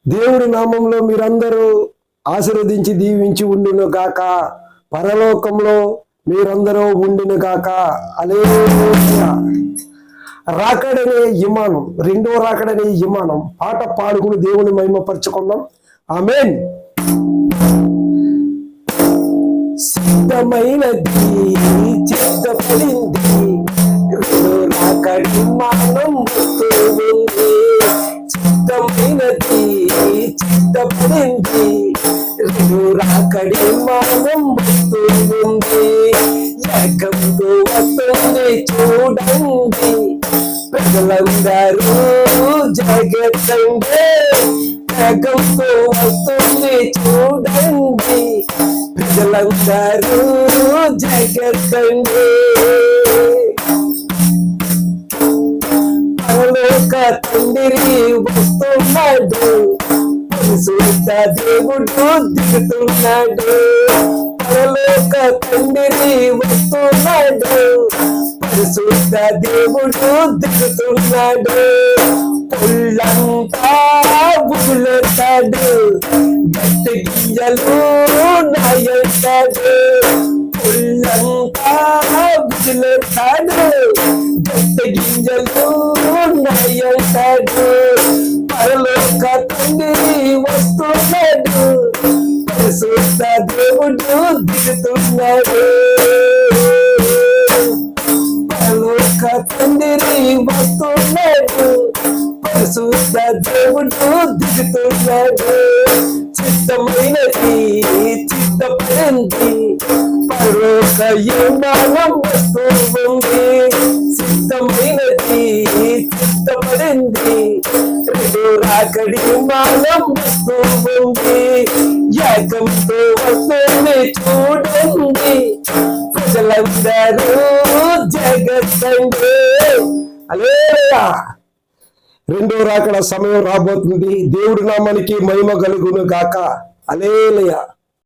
దేవుడి నామంలో మీరందరూ ఆశీర్వదించి దీవించి ఉండును గాక. పరలోకంలో మీరందరూ ఉండును గాక. హల్లెలూయా. రాకడనే విమానం, రెండో రాకడనే విమానం. పాట పాడుకుని దేవుని మహిమపరచుకుందాం. ఆమేన్. సిద్ధమైనది, చిత్తపడింది, రెండో రాకడ విమానం వస్తూ ఉంది. చిత్తమైనది, చిత్తపడింది, రెండో రాకడ విమానం వస్తూ ఉంది. ఏకంతో వస్తుంది చూడండి, ప్రజలందరూ జాగ్రత్తండి. ఏకంతో వస్తుంది చూడండి, ప్రజలందరూ జాగ్రత్తండి. పరలోక తండ్రి వస్తున్నాడు, పరిశుద్ధ దేవుడు దిగుతున్నాడు. పరలోక తండ్రి వస్తున్నాడు, పరిశుద్ధ దేవుడు దిగుతున్నాడు. పుల్లంతా బుగులెత్తాడు, గట్టి గింజలు నాయంటాడు. పుల్లంతా బుగులెత్తాడు, గట్టి గింజలు నాయంటాడు. పరలోక తండ్రి వస్తున్నాడు, పరిశుద్ధ దేవుడు దిగుతున్నాడు. పరలోక తండ్రి వస్తున్నాడు, పరిశుద్ధ దేవుడు దిగుతున్నాడు. చిత్తమైనది, చిత్తపడింది, పరలోక విమానం వస్తూ ఉంది. సిద్ధమైనది, చిత్తపడింది, రెండో రాకడ విమానం వస్తూ ఉంది. ఏకంతో వస్తుంది చూడండి, ప్రజలందరూ జాగ్రత్తండి. హల్లెలూయా. రెండో రాకడ సమయం రాబోతుంది. దేవుడి నామానికి మహిమ కలుగును గాక. హల్లెలూయా.